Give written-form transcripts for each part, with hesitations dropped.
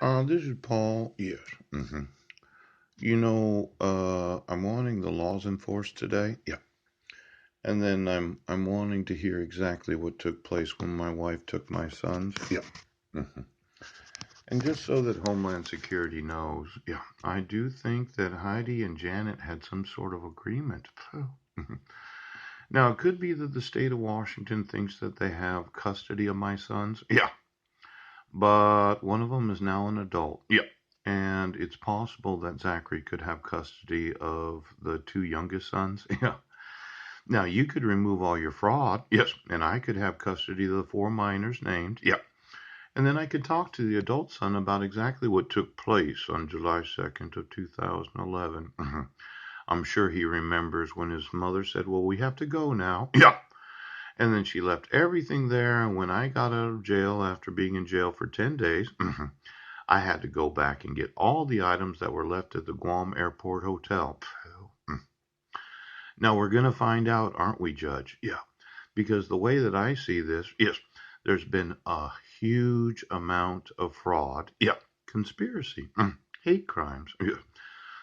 This is Paul. Yes. hmm I'm wanting the laws enforced today. Yeah. And then I'm wanting to hear exactly what took place when my wife took my sons. Yeah. hmm And just so that Homeland Security knows, yeah, I do think that Heidi and Janet had some sort of agreement. Mhm. Now, it could be that the state of Washington thinks that they have custody of my sons. Yeah. But one of them is now an adult. Yeah. And it's possible that Zachary could have custody of the two youngest sons. Yeah. Now, you could remove all your fraud. Yes. And I could have custody of the four minors named. Yeah. And then I could talk to the adult son about exactly what took place on July 2nd of 2011. I'm sure he remembers when his mother said, "Well, we have to go now." Yeah. And then she left everything there. And when I got out of jail after being in jail for 10 days, I had to go back and get all the items that were left at the Guam Airport Hotel. Now we're going to find out, aren't we, Judge? Yeah. Because the way that I see this, yes, there's been a huge amount of fraud. Yeah. Conspiracy. Hate crimes. Yeah.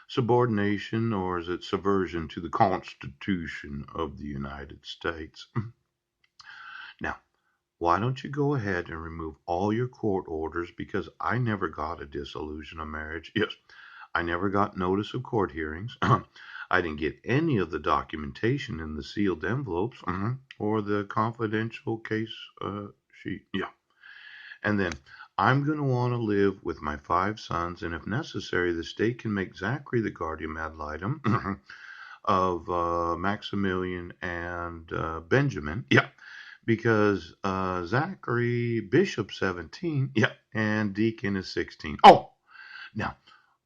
Subordination, or is it subversion to the Constitution of the United States? Now, why don't you go ahead and remove all your court orders, because I never got a dissolution of marriage. Yes, I never got notice of court hearings. I didn't get any of the documentation in the sealed envelopes or the confidential case sheet. Yeah. And then I'm going to want to live with my five sons, and if necessary, the state can make Zachary the guardian ad litem of Maximilian and Benjamin. Yeah, because Zachary Bishop 17, yeah, and Deacon is 16. Oh, now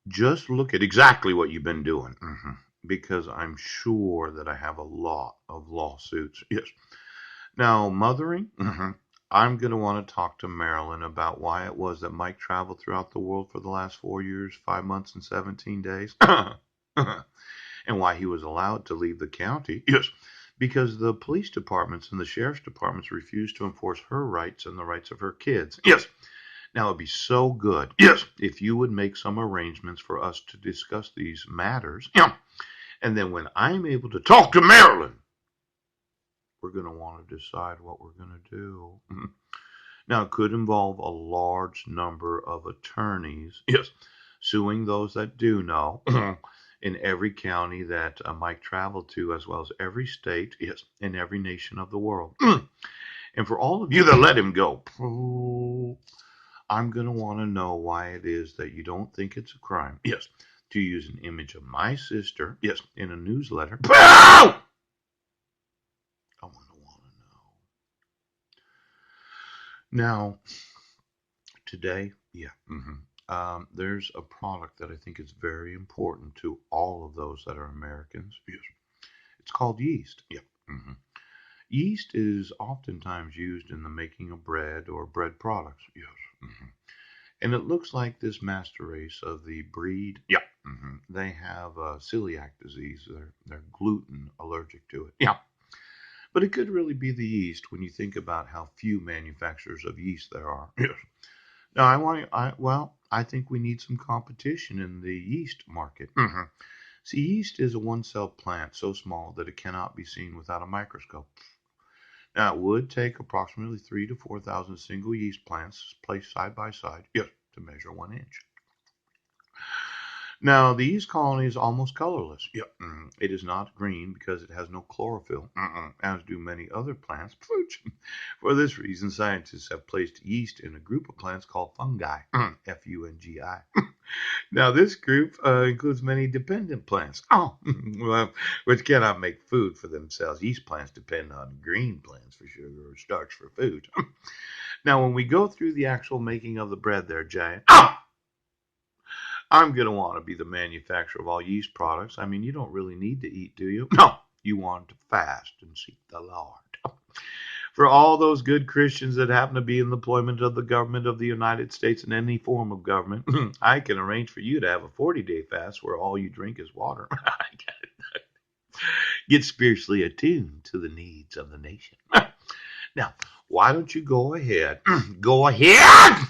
just look at exactly what you've been doing, because I'm sure that I have a lot of lawsuits. Yes. Now, mothering, I'm going to want to talk to Marilyn about why it was that Mike traveled throughout the world for the last 4 years, 5 months, and 17 days. And why he was allowed to leave the county. Yes, because the police departments and the sheriff's departments refused to enforce her rights and the rights of her kids. Yes. Now it'd be so good, yes, if you would make some arrangements for us to discuss these matters. Yeah. And then when I'm able to talk to Marilyn, we're going to want to decide what we're going to do. Now, it could involve a large number of attorneys, yes, suing those that do know in every county that Mike traveled to, as well as every state, yes, in every nation of the world. And for all of you that let him go, I'm going to want to know why it is that you don't think it's a crime, yes, to use an image of my sister, yes, in a newsletter. I want to know. Now, today, yeah, there's a product that I think is very important to all of those that are Americans. Yes, it's called yeast. Yeah. Yeast is oftentimes used in the making of bread or bread products. Yes. And it looks like this master race of the breed. Yeah. They have celiac disease. They're gluten allergic to it. Yeah. But it could really be the yeast when you think about how few manufacturers of yeast there are. Yes. Now, I think we need some competition in the yeast market. See, yeast is a one-celled plant so small that it cannot be seen without a microscope. Now, it would take approximately 3 to 4,000 single yeast plants placed side by side, yes, to measure 1 inch. Now, the yeast colony is almost colorless. Yep. It is not green because it has no chlorophyll, as do many other plants. For this reason, scientists have placed yeast in a group of plants called fungi, Fungi. Now, this group includes many dependent plants, which cannot make food for themselves. Yeast plants depend on green plants for sugar or starch for food. Now, when we go through the actual making of the bread there, Giant, I'm going to want to be the manufacturer of all yeast products. I mean, you don't really need to eat, do you? No. You want to fast and seek the Lord. For all those good Christians that happen to be in the employment of the government of the United States in any form of government, I can arrange for you to have a 40-day fast where all you drink is water. Get spiritually attuned to the needs of the nation. Now, why don't you go ahead? Go ahead!